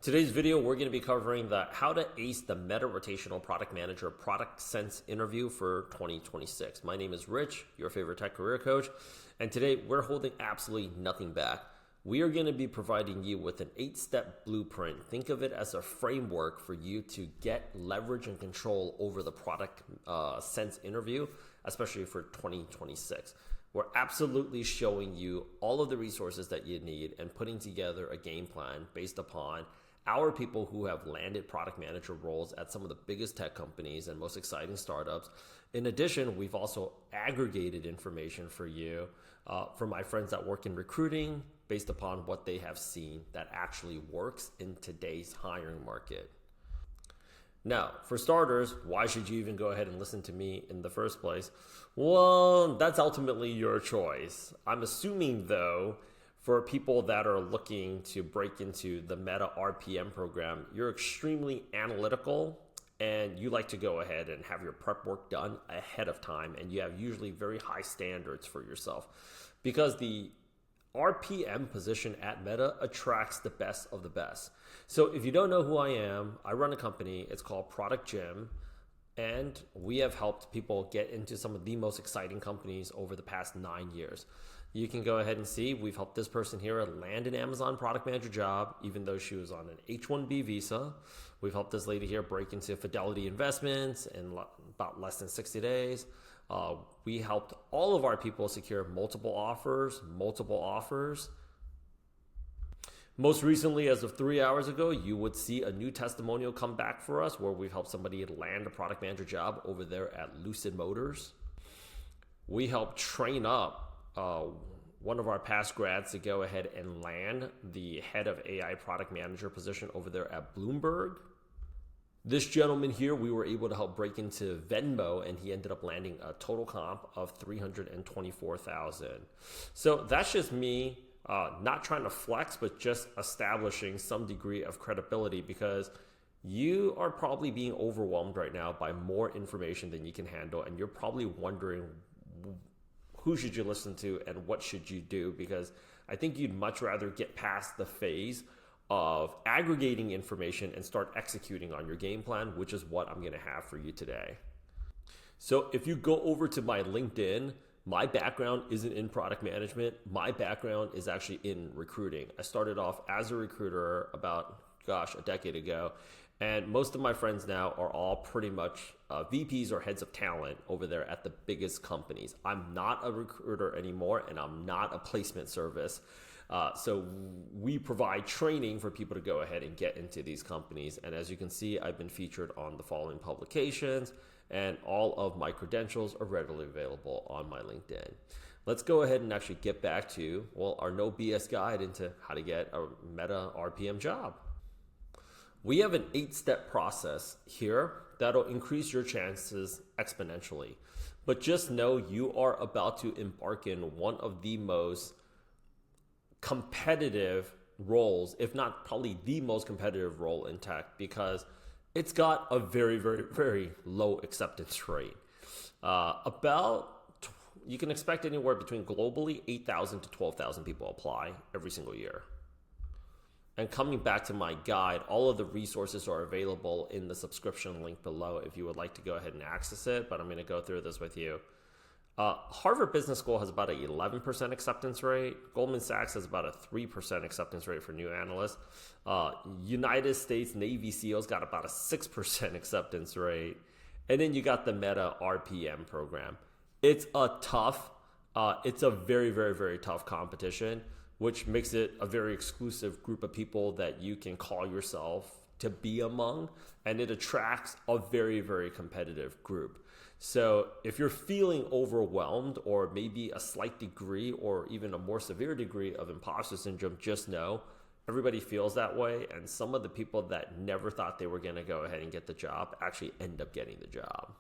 Today's video, we're going to be covering how to ace the Meta Rotational Product Manager Product Sense interview for 2026. My name is Rich, your favorite tech career coach, and today we're holding absolutely nothing back. We are going to be providing you with an 8-step blueprint. Think of it as a framework for you to get leverage and control over the product sense interview, especially for 2026. We're absolutely showing you all of the resources that you need and putting together a game plan based upon our people who have landed product manager roles at some of the biggest tech companies and most exciting startups. In addition, we've also aggregated information for you from my friends that work in recruiting based upon what they have seen that actually works in today's hiring market. Now, for starters, why should you even go ahead and listen to me in the first place? Well, that's ultimately your choice. I'm assuming, though, for people that are looking to break into the Meta RPM program, you're extremely analytical and you like to go ahead and have your prep work done ahead of time, and you have usually very high standards for yourself because the RPM position at Meta attracts the best of the best. So if you don't know who I am, I run a company. It's called Product Gym, and we have helped people get into some of the most exciting companies over the past 9 years. You can go ahead and see we've helped this person here land an Amazon product manager job, even though she was on an H-1B visa. We've helped this lady here break into Fidelity Investments in about less than 60 days. We helped all of our people secure multiple offers. Most recently, as of 3 hours ago, you would see a new testimonial come back for us where we've helped somebody land a product manager job over there at Lucid Motors. We helped train up one of our past grads to go ahead and land the head of AI product manager position over there at Bloomberg. This gentleman here, we were able to help break into Venmo, and he ended up landing a total comp of $324,000. So that's just me not trying to flex, but just establishing some degree of credibility, because you are probably being overwhelmed right now by more information than you can handle, and you're probably wondering who should you listen to and what should you do, because I think you'd much rather get past the phase of aggregating information and start executing on your game plan, which is what I'm going to have for you today. So if you go over to my LinkedIn, my background isn't in product management. My background is actually in recruiting. I started off as a recruiter about, a decade ago. And most of my friends now are all pretty much VPs or heads of talent over there at the biggest companies. I'm not a recruiter anymore, and I'm not a placement service. So we provide training for people to go ahead and get into these companies. And as you can see, I've been featured on the following publications, and all of my credentials are readily available on my LinkedIn. Let's go ahead and actually get back to, our no BS guide into how to get a Meta RPM job. We have an 8-step process here that'll increase your chances exponentially. But just know you are about to embark in one of the most competitive roles, if not probably the most competitive role in tech, because it's got a very, very, very low acceptance rate. You can expect anywhere between globally 8,000 to 12,000 people apply every single year. And coming back to my guide, all of the resources are available in the subscription link below if you would like to go ahead and access it, but I'm going to go through this with you. Harvard Business School has about an 11% acceptance rate. Goldman Sachs has about a 3% acceptance rate for new analysts. United States Navy SEALs got about a 6% acceptance rate. And then you got the Meta RPM program. It's a very, very, very tough competition, which makes it a very exclusive group of people that you can call yourself to be among, and it attracts a very, very competitive group. So if you're feeling overwhelmed or maybe a slight degree or even a more severe degree of imposter syndrome, just know everybody feels that way, and some of the people that never thought they were going to go ahead and get the job actually end up getting the job.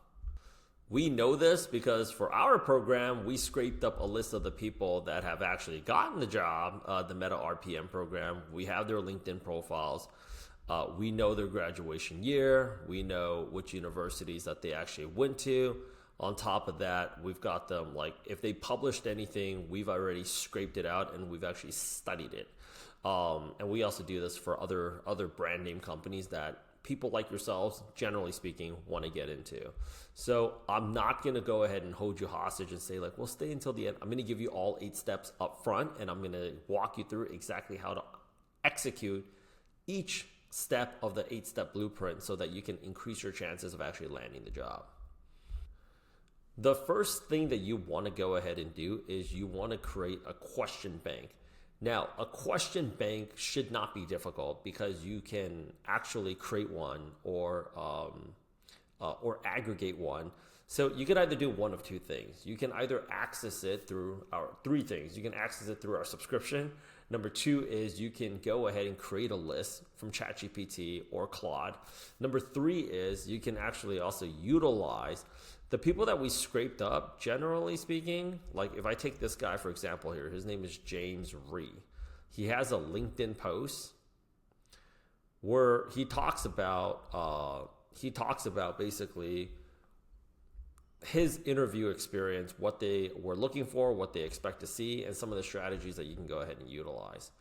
We know this because for our program, we scraped up a list of the people that have actually gotten the job, the Meta RPM program. We have their LinkedIn profiles. We know their graduation year. We know which universities that they actually went to. On top of that, we've got them, like, if they published anything, we've already scraped it out and we've actually studied it. And we also do this for other brand name companies that people like yourselves, generally speaking, want to get into. So I'm not going to go ahead and hold you hostage and say like, well, stay until the end. I'm going to give you all 8 steps up front, and I'm going to walk you through exactly how to execute each step of the 8-step blueprint so that you can increase your chances of actually landing the job. The first thing that you want to go ahead and do is you want to create a question bank. Now, a question bank should not be difficult because you can actually create one or aggregate one. So you can either do one of 2 things. You can either access it through our 3 things. You can access it through our subscription. Number 2 is you can go ahead and create a list from ChatGPT or Claude. Number 3 is you can actually also utilize the people that we scraped up, generally speaking. Like if I take this guy, for example, here, his name is James Rhee. He has a LinkedIn post where he talks about basically his interview experience, what they were looking for, what they expect to see, and some of the strategies that you can go ahead and utilize.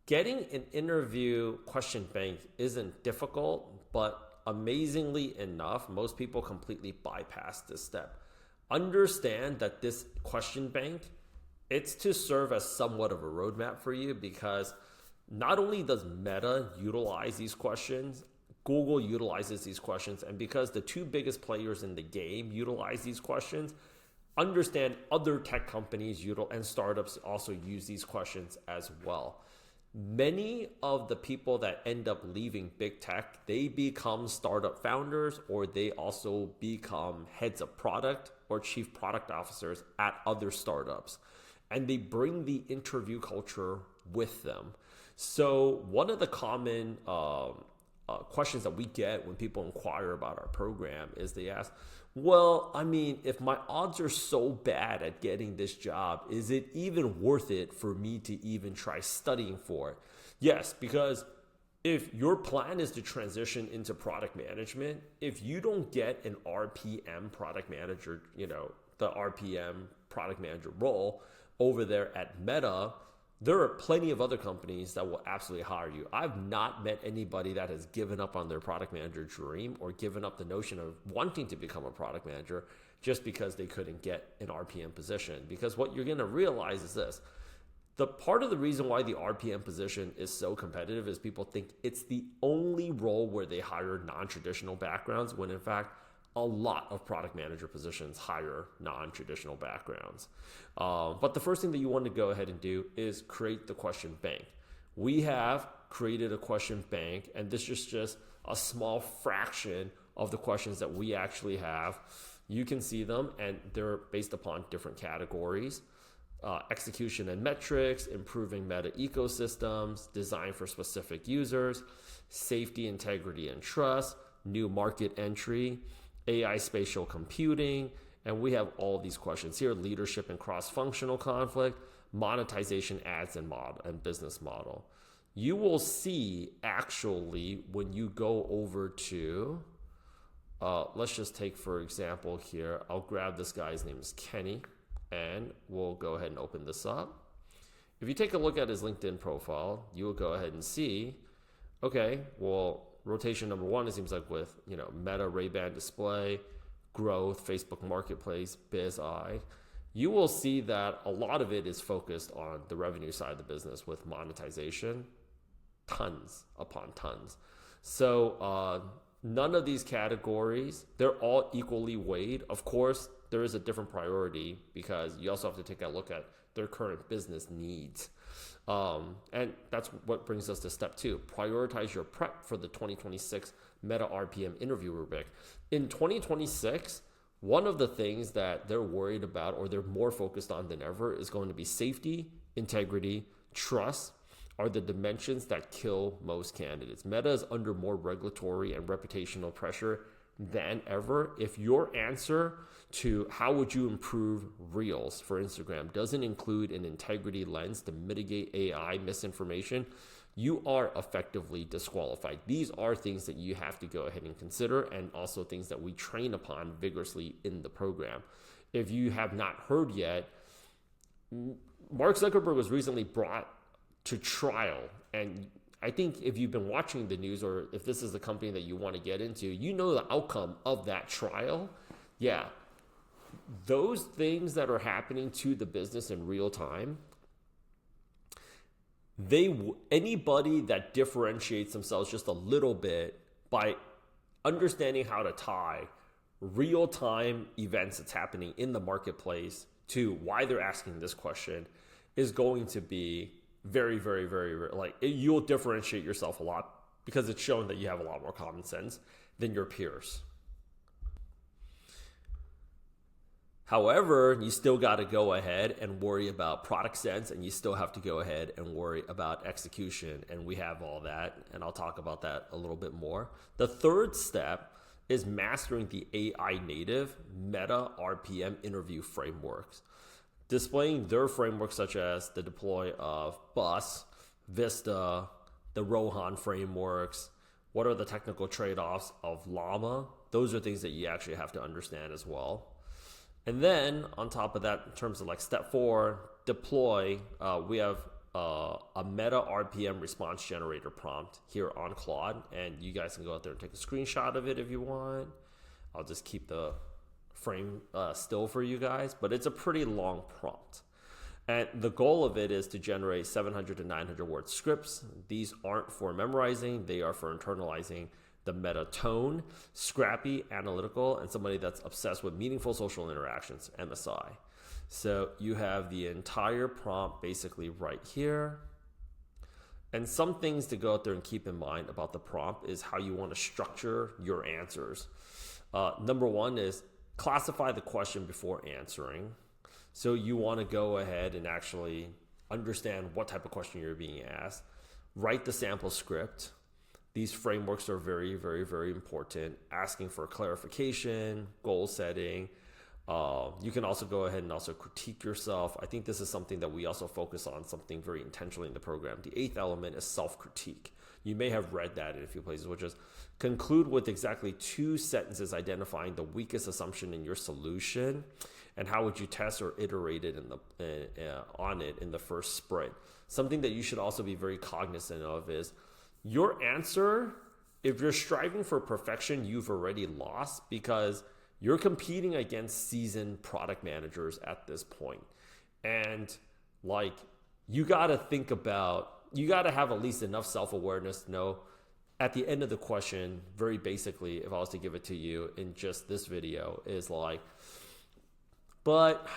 Getting an interview question bank isn't difficult, but amazingly enough, most people completely bypass this step. Understand that this question bank, it's to serve as somewhat of a roadmap for you, because not only does Meta utilize these questions, Google utilizes these questions, and because the 2 biggest players in the game utilize these questions, understand other tech companies and startups also use these questions as well. Many of the people that end up leaving big tech, they become startup founders, or they also become heads of product or chief product officers at other startups. And they bring the interview culture with them. So one of the common questions that we get when people inquire about our program is they ask, well, I mean, if my odds are so bad at getting this job, is it even worth it for me to even try studying for it? Yes, because if your plan is to transition into product management, if you don't get an RPM product manager, the RPM product manager role over there at Meta, there are plenty of other companies that will absolutely hire you. I've not met anybody that has given up on their product manager dream or given up the notion of wanting to become a product manager just because they couldn't get an RPM position. Because what you're going to realize is this. The part of the reason why the RPM position is so competitive is people think it's the only role where they hire non-traditional backgrounds, when in fact, a lot of product manager positions hire non-traditional backgrounds. But the first thing that you want to go ahead and do is create the question bank. We have created a question bank, and this is just a small fraction of the questions that we actually have. You can see them, and they're based upon different categories. Execution and metrics, improving meta ecosystems, design for specific users, safety, integrity, and trust, new market entry, AI spatial computing, and we have all these questions here: leadership and cross-functional conflict, monetization, ads, and business model. You will see actually when you go over to, let's just take for example here, I'll grab this guy's name is Kenny, and we'll go ahead and open this up. If you take a look at his LinkedIn profile, you will go ahead and see, okay, well, rotation number 1, it seems like with, Meta, Ray-Ban display, growth, Facebook Marketplace, BizEye, you will see that a lot of it is focused on the revenue side of the business with monetization, tons upon tons. So none of these categories, they're all equally weighed. Of course, there is a different priority because you also have to take a look at their current business needs. And that's what brings us to step 2. Prioritize your prep for the 2026 Meta RPM interview rubric. In 2026, one of the things that they're worried about, or they're more focused on than ever, is going to be safety, integrity, trust are the dimensions that kill most candidates. Meta is under more regulatory and reputational pressure than ever. If your answer to how would you improve Reels for Instagram doesn't include an integrity lens to mitigate AI misinformation, you are effectively disqualified. These are things that you have to go ahead and consider, and also things that we train upon vigorously in the program. If you have not heard yet, Mark Zuckerberg was recently brought to trial. And I think if you've been watching the news, or if this is the company that you want to get into, you know the outcome of that trial. Yeah, those things that are happening to the business in real time, anybody that differentiates themselves just a little bit by understanding how to tie real-time events that's happening in the marketplace to why they're asking this question is going to be very, very, very, like, you'll differentiate yourself a lot because it's shown that you have a lot more common sense than your peers. However, you still got to go ahead and worry about product sense, and you still have to go ahead and worry about execution. And we have all that, and I'll talk about that a little bit more. The third step is mastering the AI native Meta RPM interview frameworks, displaying their frameworks such as the deploy of Bus, Vista, the Rohan frameworks. What are the technical trade-offs of Llama? Those are things that you actually have to understand as well. And then on top of that, in terms of like step 4, deploy, we have a Meta RPM response generator prompt here on Claude. And you guys can go out there and take a screenshot of it if you want. I'll just keep the frame still for you guys, but it's a pretty long prompt. And the goal of it is to generate 700 to 900 word scripts. These aren't for memorizing, they are for internalizing the meta tone, scrappy, analytical, and somebody that's obsessed with meaningful social interactions, MSI. So you have the entire prompt basically right here. And some things to go out there and keep in mind about the prompt is how you want to structure your answers. Number 1 is classify the question before answering. So you want to go ahead and actually understand what type of question you're being asked. Write the sample script. These frameworks are very, very, very important. Asking for clarification, goal setting. You can also go ahead and also critique yourself. I think this is something that we also focus on, something very intentionally in the program. The 8th element is self-critique. You may have read that in a few places, which is conclude with exactly 2 sentences identifying the weakest assumption in your solution and how would you test or iterate it on it in the first sprint. Something that you should also be very cognizant of is your answer, if you're striving for perfection, you've already lost because you're competing against seasoned product managers at this point. And like, you got to think about, you got to have at least enough self-awareness to know at the end of the question, very basically, if I was to give it to you in just this video, is like, but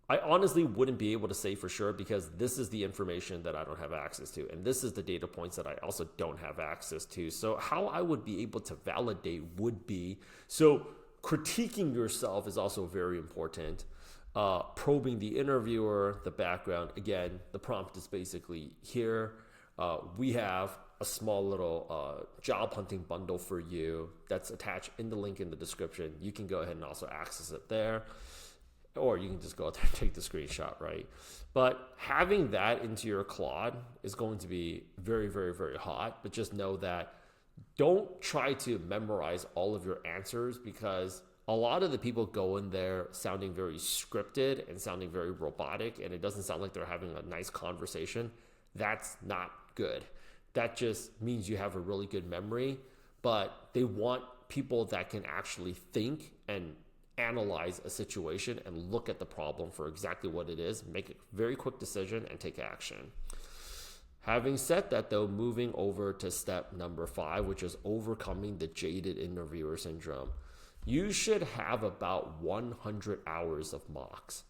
I honestly wouldn't be able to say for sure because this is the information that I don't have access to. And this is the data points that I also don't have access to. So how I would be able to validate would be, so critiquing yourself is also very important. Probing the interviewer, the background. Again, the prompt is basically here. We have a small little job hunting bundle for you that's attached in the link in the description. You can go ahead and also access it there. Or you can just go out there and take the screenshot, right? But having that into your Claude is going to be very, very, very hot. But just know that don't try to memorize all of your answers because a lot of the people go in there sounding very scripted and sounding very robotic, and it doesn't sound like they're having a nice conversation. That's not good. That just means you have a really good memory, but they want people that can actually think and analyze a situation and look at the problem for exactly what it is, make a very quick decision, and take action. Having said that, though, moving over to step number 5, which is overcoming the jaded interviewer syndrome. You should have about 100 hours of mocks.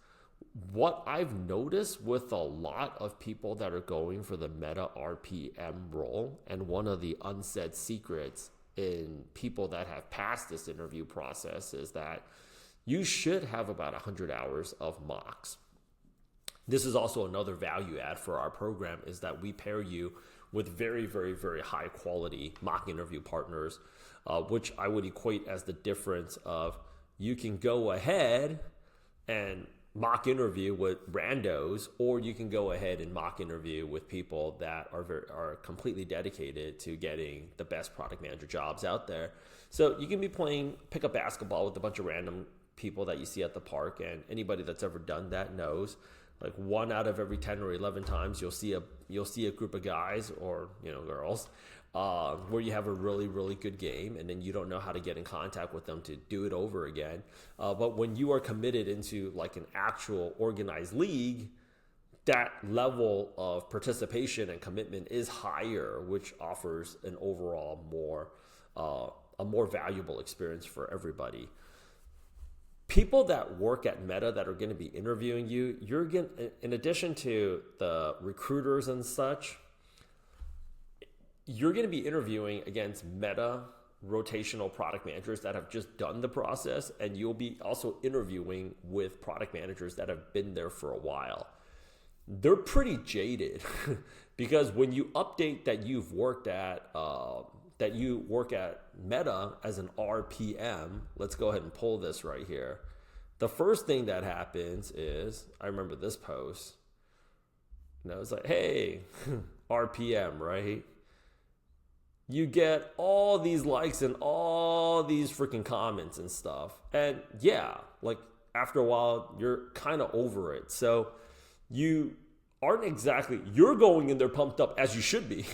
What I've noticed with a lot of people that are going for the Meta RPM role, and one of the unsaid secrets in people that have passed this interview process is that you should have about 100 hours of mocks. This is also another value add for our program is that we pair you with very, very, very high quality mock interview partners, which I would equate as the difference of you can go ahead and mock interview with randos, or you can go ahead and mock interview with people that are completely dedicated to getting the best product manager jobs out there. So you can be playing pickup basketball with a bunch of random people that you see at the park, and anybody that's ever done that knows like 1 out of every 10 or 11 times you'll see a group of guys or girls where you have a really, really good game, and then you don't know how to get in contact with them to do it over again. But when you are committed into like an actual organized league, that level of participation and commitment is higher, which offers an overall a more valuable experience for everybody. People that work at Meta that are going to be interviewing you, you're going, in addition to the recruiters and such, you're going to be interviewing against Meta rotational product managers that have just done the process, and you'll be also interviewing with product managers that have been there for a while. They're pretty jaded because when you update that you've worked at that you work at Meta as an RPM, let's go ahead and pull this right here. The first thing that happens is, I remember this post, it's like, hey, RPM, right? You get all these likes and all these freaking comments and stuff. And yeah, like after a while, you're kind of over it. So you aren't exactly, you're going in there pumped up as you should be.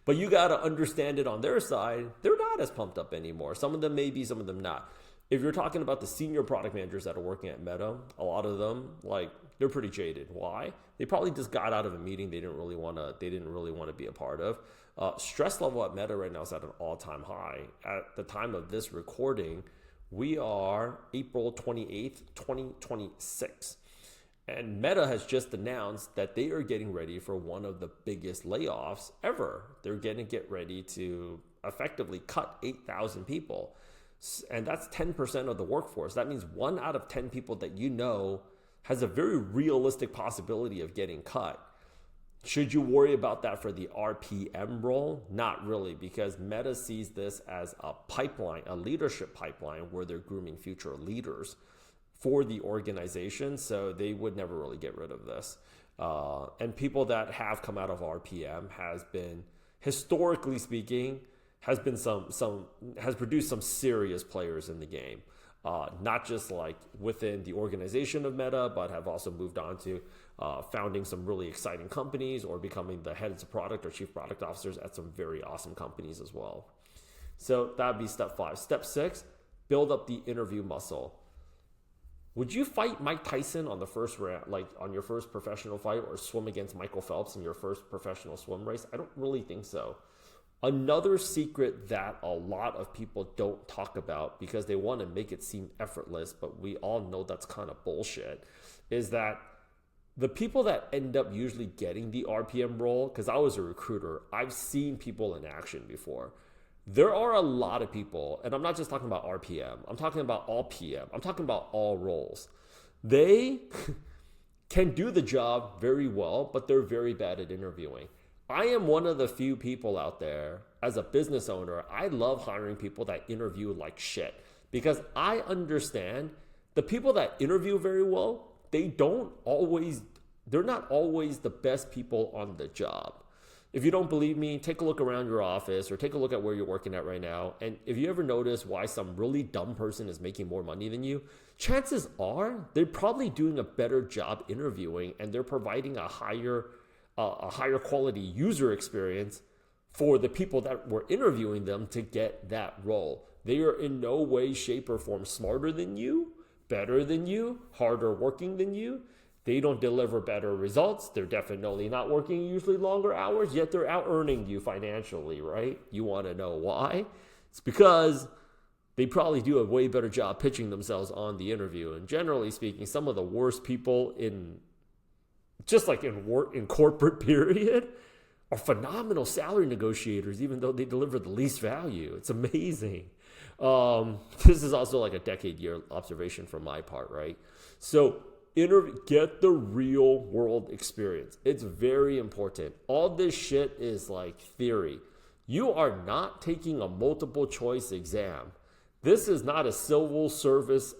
But you got to understand it on their side. They're not as pumped up anymore. Some of them may be, some of them not. If you're talking about the senior product managers that are working at Meta, a lot of them, like, they're pretty jaded. Why? They probably just got out of a meeting they didn't really want to be a part of. Stress level at Meta right now is at an all-time high. At the time of this recording, we are April 28th, 2026. And Meta has just announced that they are getting ready for one of the biggest layoffs ever. They're going to get ready to effectively cut 8,000 people. And that's 10% of the workforce. That means 1 out of 10 people that you know has a very realistic possibility of getting cut. Should you worry about that for the RPM role? Not really, because Meta sees this as a pipeline, a leadership pipeline where they're grooming future leaders for the organization, so they would never really get rid of this. And people that have come out of RPM has been, historically speaking, has produced some serious players in the game. Not just like within the organization of Meta, but have also moved on to founding some really exciting companies or becoming the heads of product or chief product officers at some very awesome companies as well. So that'd be step 5. Step 6, build up the interview muscle. Would you fight Mike Tyson on the first round, like on your first professional fight, or swim against Michael Phelps in your first professional swim race? I don't really think so. Another secret that a lot of people don't talk about because they want to make it seem effortless, but we all know that's kind of bullshit, is that the people that end up usually getting the RPM role, because I was a recruiter, I've seen people in action before. There are a lot of people, and I'm not just talking about RPM, I'm talking about all PM, I'm talking about all roles. They can do the job very well, but they're very bad at interviewing. I am one of the few people out there, as a business owner, I love hiring people that interview like shit, because I understand the people that interview very well, they're not always the best people on the job. If you don't believe me, take a look around your office or take a look at where you're working at right now. And if you ever notice why some really dumb person is making more money than you, chances are they're probably doing a better job interviewing, and they're providing a higher quality user experience for the people that were interviewing them to get that role. They are in no way, shape, or form smarter than you, better than you, harder working than you. They don't deliver better results. They're definitely not working usually longer hours, yet they're out earning you financially, right? You want to know why? It's because they probably do a way better job pitching themselves on the interview. And generally speaking, some of the worst people in corporate period are phenomenal salary negotiators, even though they deliver the least value. It's amazing. This is also like a decade-year observation from my part, right? So get the real world experience. It's very important. All this shit is like theory. You are not taking a multiple choice exam. This is not a civil service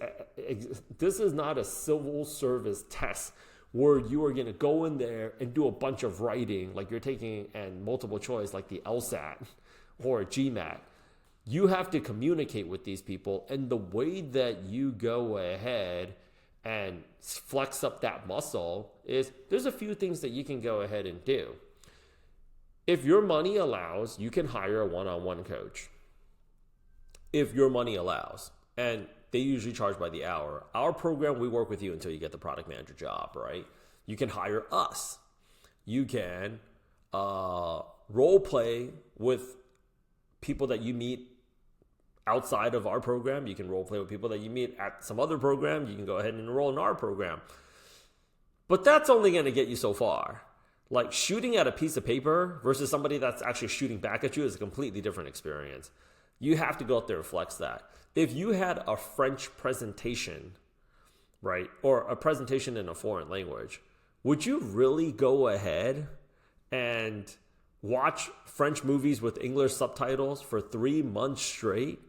test where you are going to go in there and do a bunch of writing like you're taking and multiple choice like the LSAT or GMAT. You have to communicate with these people, and the way that you go ahead and flex up that muscle is there's a few things that you can go ahead and do. If your money allows, you can hire a one-on-one coach. If your money allows, and they usually charge by the hour. Our program, we work with you until you get the product manager job, right? You can hire us. You can role play with people that you meet outside of our program. You can role play with people that you meet at some other program. You can go ahead and enroll in our program. But that's only going to get you so far. Like shooting at a piece of paper versus somebody that's actually shooting back at you is a completely different experience. You have to go out there and flex that. If you had a French presentation, right, or a presentation in a foreign language, would you really go ahead and watch French movies with English subtitles for 3 months straight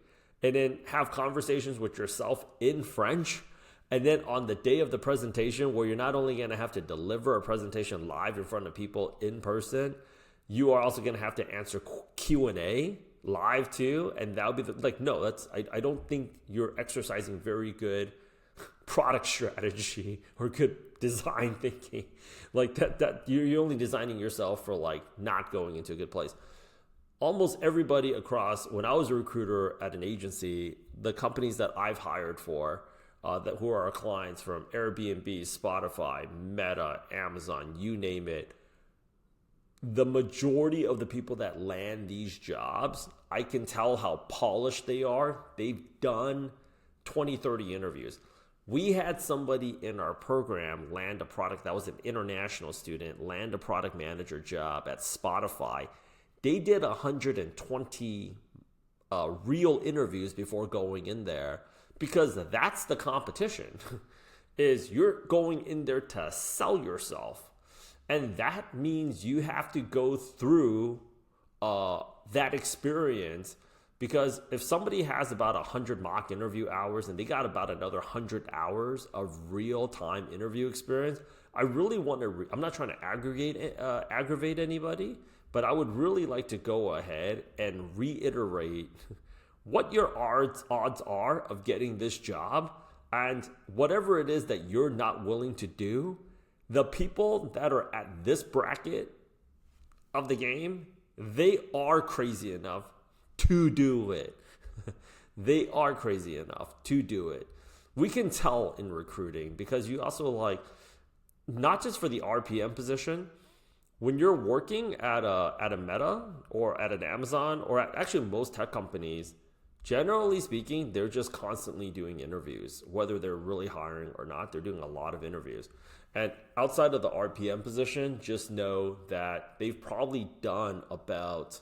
and then have conversations with yourself in French? And then on the day of the presentation, where you're not only going to have to deliver a presentation live in front of people in person, you are also going to have to answer Q&A live too. And that would be no, I don't think you're exercising very good product strategy or good design thinking. Like that you're only designing yourself for not going into a good place. Almost everybody across, when I was a recruiter at an agency, the companies that I've hired for, who are our clients, from Airbnb, Spotify, Meta, Amazon, you name it, the majority of the people that land these jobs, I can tell how polished they are. They've done 20, 30 interviews. We had somebody in our program land a product, that was an international student, land a product manager job at Spotify. They did 120 real interviews before going in there, because that's the competition, is you're going in there to sell yourself. And that means you have to go through that experience, because if somebody has about 100 mock interview hours and they got about another 100 hours of real-time interview experience, I really want to, I'm not trying to aggravate anybody, but I would really like to go ahead and reiterate what your odds are of getting this job. And whatever it is that you're not willing to do, the people that are at this bracket of the game, they are crazy enough to do it. They are crazy enough to do it. We can tell in recruiting, because you also not just for the RPM position, when you're working at a Meta or at an Amazon or at actually most tech companies, generally speaking, they're just constantly doing interviews. Whether they're really hiring or not, they're doing a lot of interviews. And outside of the RPM position, just know that they've probably done about,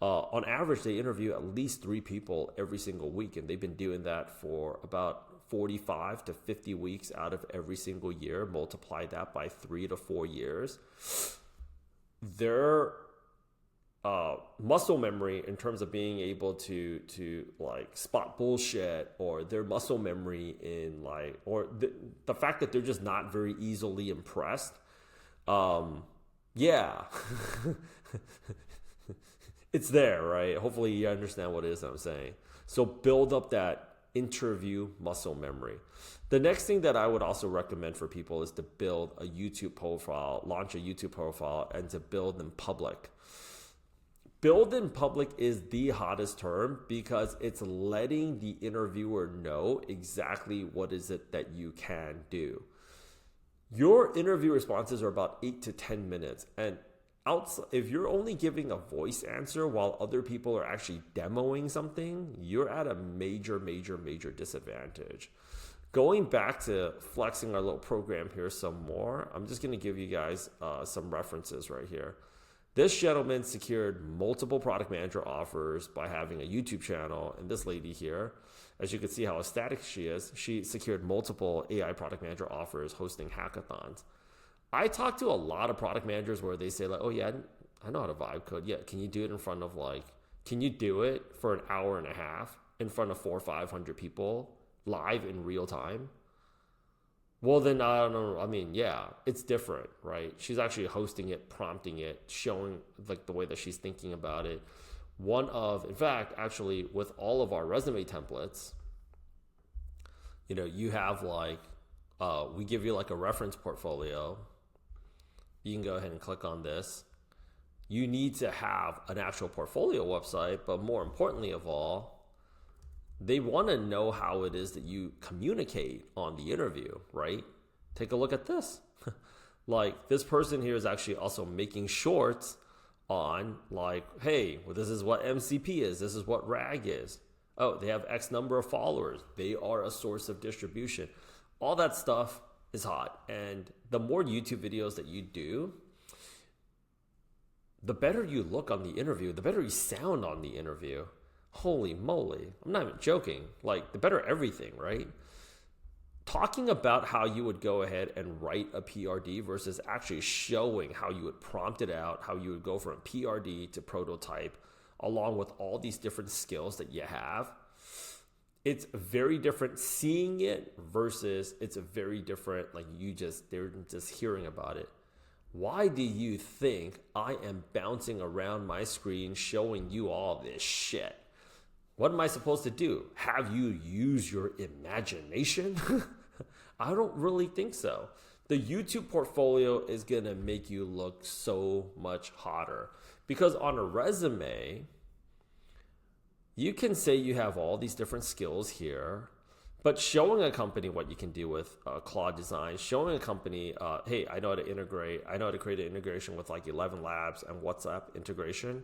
on average, they interview at least 3 people every single week. And they've been doing that for about 45 to 50 weeks out of every single year. Multiply that by 3 to 4 years. Their muscle memory in terms of being able to spot bullshit, or their muscle memory in or the fact that they're just not very easily impressed. Yeah, it's there, right? Hopefully you understand what it is I'm saying. So build up that interview muscle memory. The next thing that I would also recommend for people is to build a YouTube profile, launch a YouTube profile, and to build in public. Build in public is the hottest term, because it's letting the interviewer know exactly what is it that you can do. Your interview responses are about 8 to 10 minutes. And if you're only giving a voice answer while other people are actually demoing something, you're at a major, major, major disadvantage. Going back to flexing our little program here some more, I'm just going to give you guys some references right here. This gentleman secured multiple product manager offers by having a YouTube channel. And this lady here, as you can see how ecstatic she is, she secured multiple AI product manager offers hosting hackathons. I talk to a lot of product managers where they say oh yeah, I know how to vibe code. Yeah, can you do it in front of can you do it for an hour and a half in front of 400 or 500 people live in real time? Well, then I don't know. I mean, yeah, it's different, right? She's actually hosting it, prompting it, showing the way that she's thinking about it. In fact, actually, with all of our resume templates, you have we give you like a reference portfolio. You can go ahead and click on this. You need to have an actual portfolio website, but more importantly of all, they want to know how it is that you communicate on the interview, right? Take a look at this. Like, this person here is actually also making shorts on like, hey, well, this is what MCP is. This is what RAG is. Oh, they have X number of followers. They are a source of distribution. All that stuff is hot. And the more YouTube videos that you do, the better you look on the interview, the better you sound on the interview. Holy moly. I'm not even joking. Like, the better everything, right? Talking about how you would go ahead and write a PRD versus actually showing how you would prompt it out, how you would go from PRD to prototype, along with all these different skills that you have. It's very different seeing it versus it's a very different, like they're just hearing about it. Why do you think I am bouncing around my screen showing you all this shit? What am I supposed to do? Have you use your imagination? I don't really think so. The YouTube portfolio is going to make you look so much hotter because on a resume, you can say you have all these different skills here, but showing a company what you can do with Claude Design, showing a company, hey, I know how to integrate, I know how to create an integration with like 11 Labs and WhatsApp integration.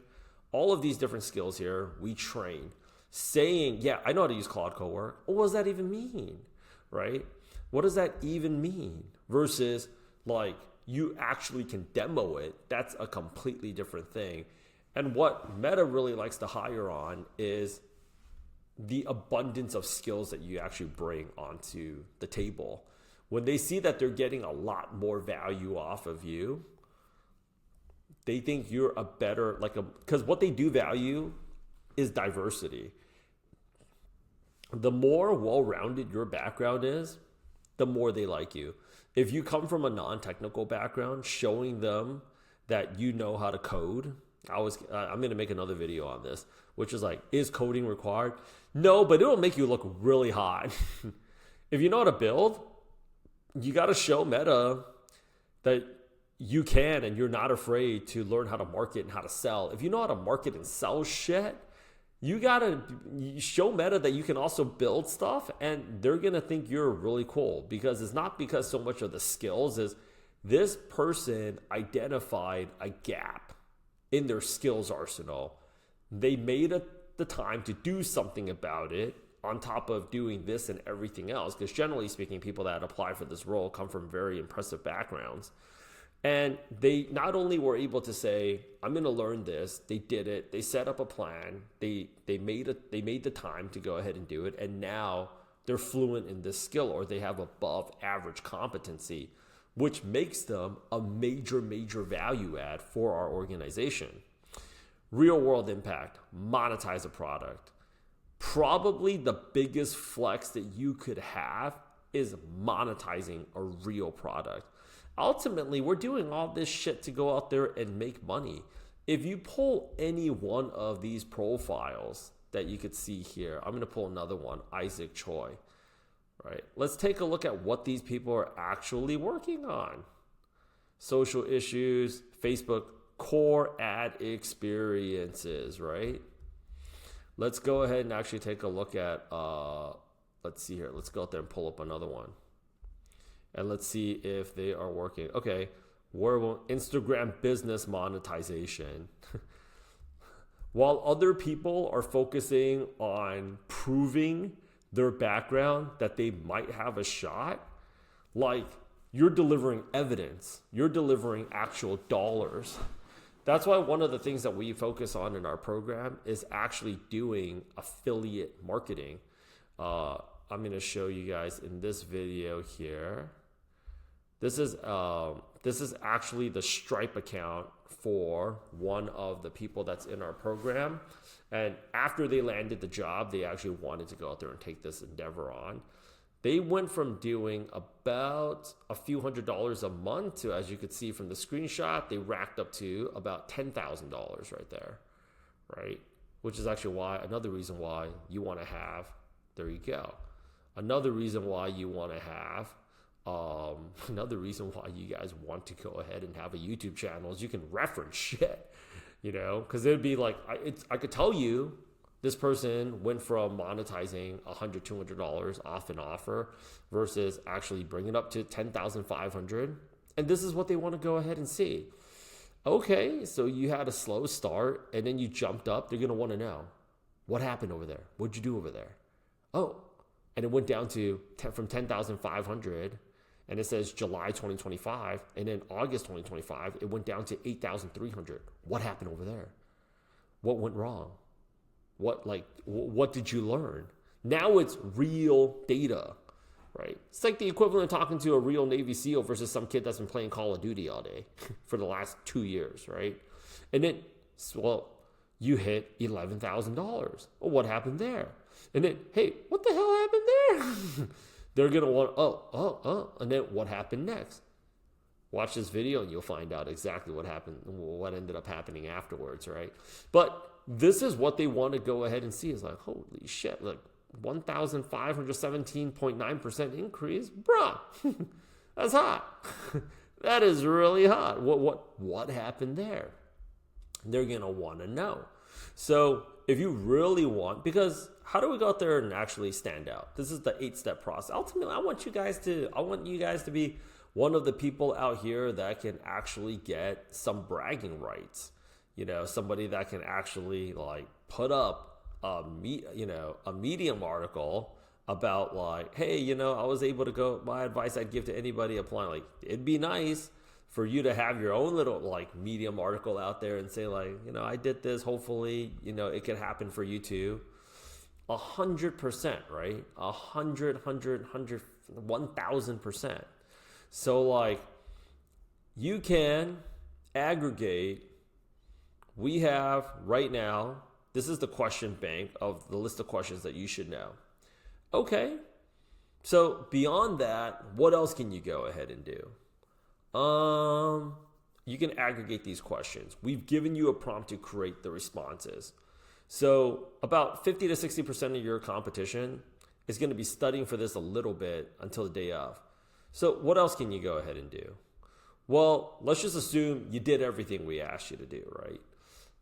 All of these different skills here, we train. Saying, yeah, I know how to use Claude Cowork. What does that even mean, right? What does that even mean? Versus like you actually can demo it. That's a completely different thing. And what Meta really likes to hire on is the abundance of skills that you actually bring onto the table. When they see that they're getting a lot more value off of you, they think you're a better, because what they do value is diversity. The more well-rounded your background is, the more they like you. If you come from a non-technical background, showing them that you know how to code, I'm going to make another video on this, which is like, is coding required? No, but it'll make you look really hot. If you know how to build, you got to show Meta that you can and you're not afraid to learn how to market and how to sell. If you know how to market and sell shit, you got to show Meta that you can also build stuff, and they're going to think you're really cool because it's not because so much of the skills is this person identified a gap in their skills arsenal. They made the time to do something about it on top of doing this and everything else. Because generally speaking, people that apply for this role come from very impressive backgrounds. And they not only were able to say, I'm going to learn this, they did it, they set up a plan, they made the time to go ahead and do it, and now they're fluent in this skill or they have above average competency, which makes them a major value add for our organization. Real world impact, monetize a product. Probably the biggest flex that you could have is monetizing a real product. Ultimately, we're doing all this shit to go out there and make money. If you pull any one of these profiles that you could see here, I'm going to pull another one, Isaac Choi. Right? Let's take a look at what these people are actually working on. Social issues, Facebook core ad experiences, right? Let's go ahead and actually take a look at, let's see here. Let's go out there and pull up another one. And let's see if they are working. Okay, Instagram business monetization. While other people are focusing on proving their background that they might have a shot, like you're delivering evidence, you're delivering actual dollars. That's why one of the things that we focus on in our program is actually doing affiliate marketing. I'm going to show you guys in this video here. This is actually the Stripe account for one of the people that's in our program. And after they landed the job, they actually wanted to go out there and take this endeavor on. They went from doing about a few $100s a month to, as you could see from the screenshot, they racked up to about $10,000 right there, right? Which is actually another reason why you want to have, there you go. Another reason why you want to have Another reason why you guys want to go ahead and have a YouTube channel is you can reference shit, because it'd be like, I could tell you this person went from monetizing $100, $200 off an offer versus actually bring it up to 10,500. And this is what they want to go ahead and see. Okay, so you had a slow start and then you jumped up. They're going to want to know what happened over there. What'd you do over there? Oh, and it went down to from 10,500 and it says July 2025. And then August 2025, it went down to 8,300. What happened over there? What went wrong? What did you learn? Now it's real data, right? It's like the equivalent of talking to a real Navy SEAL versus some kid that's been playing Call of Duty all day for the last 2 years, right? And then, well, you hit $11,000. Well, what happened there? And then, hey, what the hell happened there? They're going to want, and then what happened next? Watch this video and you'll find out exactly what happened, what ended up happening afterwards, right? But this is what they want to go ahead and see. Is like, holy shit, like 1,517.9% increase, bruh. That's hot. That is really hot. What happened there? They're gonna want to know. So if you really want, because how do we go out there and actually stand out? This is the 8-step process. Ultimately, I want you guys to be one of the people out here that can actually get some bragging rights. Somebody that can actually like put up a Medium article about like, hey, I was able to go, my advice I'd give to anybody applying, like, it'd be nice for you to have your own little like Medium article out there and say like, I did this, hopefully, it can happen for you too. 100%, right? 1,000%. So like you can aggregate. We have right now, this is the question bank of the list of questions that you should know. Okay, so beyond that, what else can you go ahead and do? You can aggregate these questions. We've given you a prompt to create the responses. So about 50 to 60% of your competition is going to be studying for this a little bit until the day of. So what else can you go ahead and do? Well, let's just assume you did everything we asked you to do, right?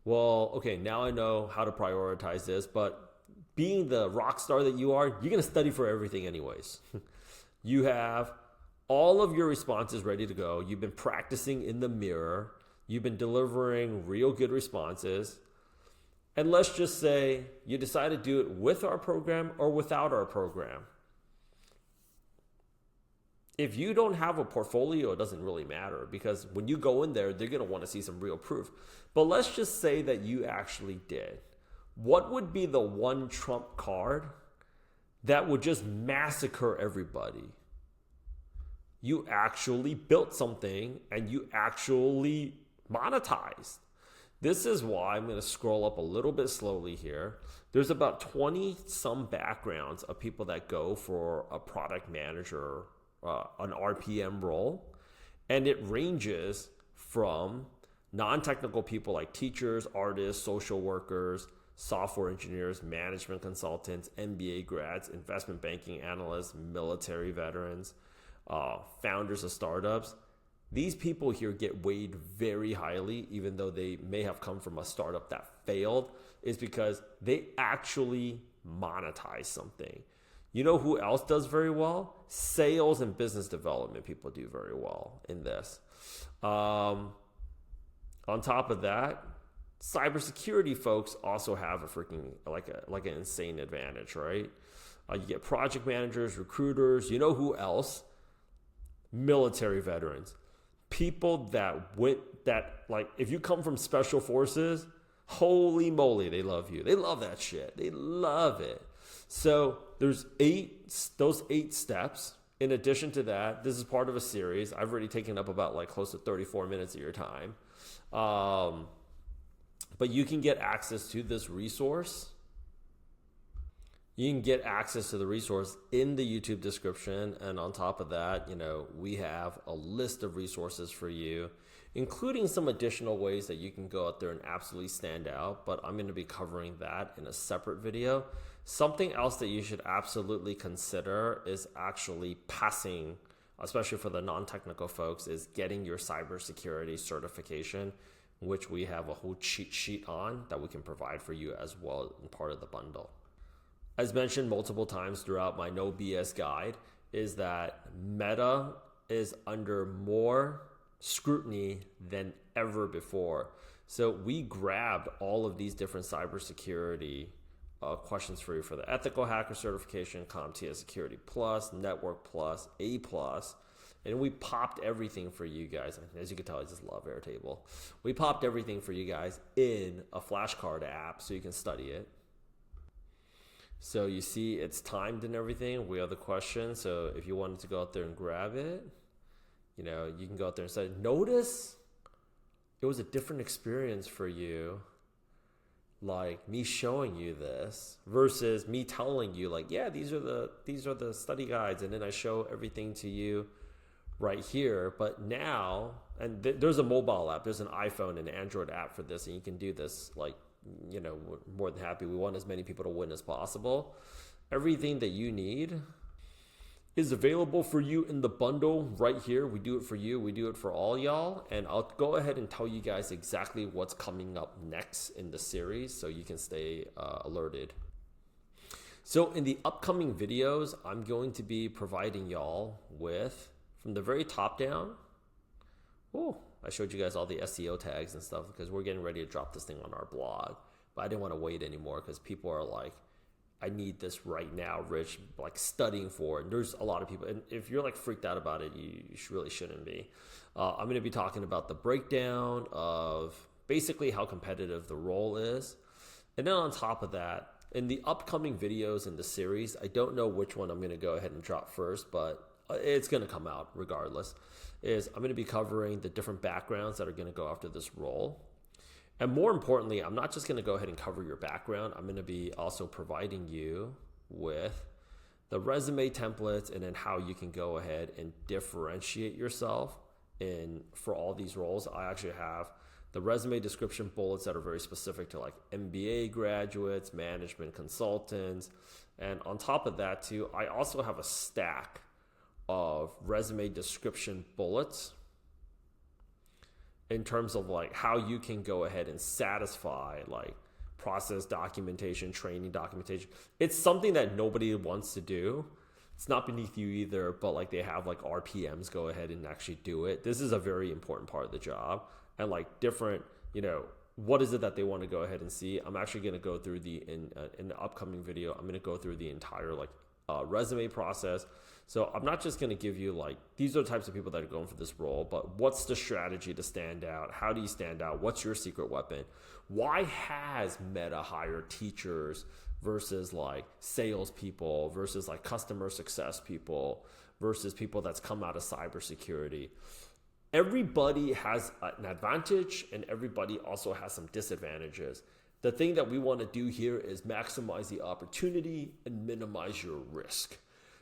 Well, okay, now I know how to prioritize this, but being the rock star that you are, you're going to study for everything anyways. You have all of your responses ready to go. You've been practicing in the mirror. You've been delivering real good responses. And let's just say you decide to do it with our program or without our program. If you don't have a portfolio, it doesn't really matter, because when you go in there, they're going to want to see some real proof. But let's just say that you actually did. What would be the one trump card that would just massacre everybody? You actually built something and you actually monetized. This is why I'm going to scroll up a little bit slowly here. There's about 20 some backgrounds of people that go for a product manager, an RPM role, and it ranges from non-technical people like teachers, artists, social workers, software engineers, management consultants, MBA grads, investment banking analysts, military veterans, founders of startups. These people here get weighed very highly, even though they may have come from a startup that failed, is because they actually monetize something. You know who else does very well? Sales and business development people do very well in this. On top of that, cybersecurity folks also have a freaking like an insane advantage, right? You get project managers, recruiters. You know who else? Military veterans. People that like, if you come from special forces, holy moly, they love you. They love that shit. They love it. So there's those 8 steps. In addition to that, this is part of a series. I've already taken up about like close to 34 minutes of your time. But you can get access to this resource. You can get access to the resource in the YouTube description. And on top of that, we have a list of resources for you, including some additional ways that you can go out there and absolutely stand out. But I'm going to be covering that in a separate video. Something else that you should absolutely consider is actually passing especially for the non-technical folks, is getting your cybersecurity certification, which we have a whole cheat sheet on that we can provide for you as well in part of the bundle. As mentioned multiple times throughout my no BS guide, is that Meta is under more scrutiny than ever before. So we grabbed all of these different cybersecurity questions for you for the ethical hacker certification, CompTIA Security Plus, Network Plus, A Plus, and we popped everything for you guys. As you can tell, I just love Airtable. We popped everything for you guys in a flashcard app so you can study it. So you see it's timed and everything. We have the questions. So if you wanted to go out there and grab it, you know, you can go out there and say, notice it was a different experience for you, like me showing you this versus me telling you like, yeah, these are the study guides, and then I show everything to you right here. But now, and there's a mobile app, there's an iPhone and Android app for this, and you can do this like, you know, we're more than happy. We want as many people to win as possible. Everything that you need is available for you in the bundle right here. We do it for you. We do it for all y'all. And I'll go ahead and tell you guys exactly what's coming up next in the series so you can stay alerted. So in the upcoming videos, I'm going to be providing y'all with, from the very top down, I showed you guys all the SEO tags and stuff because we're getting ready to drop this thing on our blog. But I didn't want to wait anymore because people are like, I need this right now, Rich, like studying for it. And there's a lot of people. And if you're like freaked out about it, you really shouldn't be. I'm going to be talking about the breakdown of basically how competitive the role is. And then on top of that, in the upcoming videos in the series, I don't know which one I'm going to go ahead and drop first, but it's going to come out regardless, is I'm going to be covering the different backgrounds that are going to go after this role. And more importantly, I'm not just going to go ahead and cover your background. I'm going to be also providing you with the resume templates and then how you can go ahead and differentiate yourself for all these roles. I actually have the resume description bullets that are very specific to like MBA graduates, management consultants. And on top of that too, I also have a stack of resume description bullets in terms of like how you can go ahead and satisfy like process documentation, training documentation. It's something that nobody wants to do. It's not beneath you either, but like they have like RPMs go ahead and actually do it. This is a very important part of the job. And like different, you know, what is it that they want to go ahead and see? I'm actually going to go through in the upcoming video, I'm going to go through the entire like resume process. So I'm not just going to give you like, these are the types of people that are going for this role, but what's the strategy to stand out? How do you stand out? What's your secret weapon? Why has Meta hired teachers versus like salespeople versus like customer success people versus people that's come out of cybersecurity? Everybody has an advantage and everybody also has some disadvantages. The thing that we want to do here is maximize the opportunity and minimize your risk.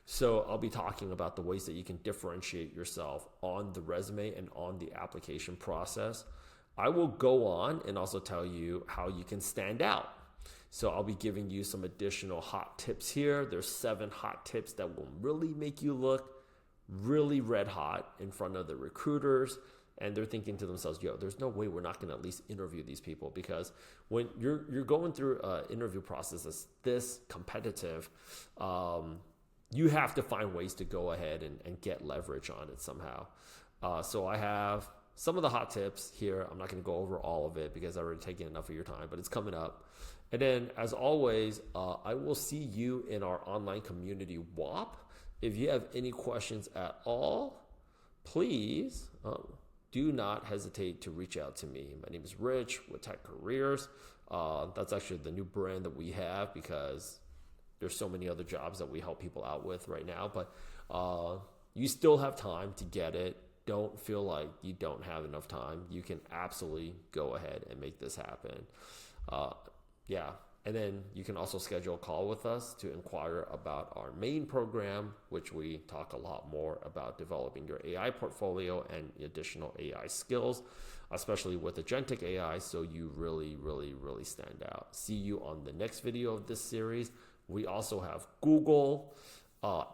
So I'll be talking about the ways that you can differentiate yourself on the resume and on the application process. I will go on and also tell you how you can stand out. So I'll be giving you some additional hot tips here. There's 7 hot tips that will really make you look really red hot in front of the recruiters. And they're thinking to themselves, yo, there's no way we're not going to at least interview these people, because when you're going through an interview process that's this competitive, you have to find ways to go ahead and get leverage on it somehow. So I have some of the hot tips here. I'm not going to go over all of it because I've already taken enough of your time, but it's coming up. And then as always, I will see you in our online community WAP. If you have any questions at all, please do not hesitate to reach out to me. My name is Rich with Tech Careers. That's actually the new brand that we have because there's so many other jobs that we help people out with right now. But you still have time to get it. Don't feel like you don't have enough time. You can absolutely go ahead and make this happen. Yeah. And then you can also schedule a call with us to inquire about our main program, which we talk a lot more about developing your AI portfolio and additional AI skills, especially with Agentic AI, so you really, really, really stand out. See you on the next video of this series. We also have Google,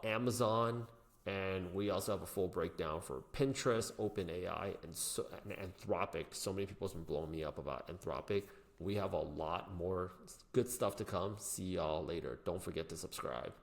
Amazon, And we also have a full breakdown for Pinterest, OpenAI, and Anthropic. So many people have been blowing me up about Anthropic. We have a lot more good stuff to come. See y'all later. Don't forget to subscribe.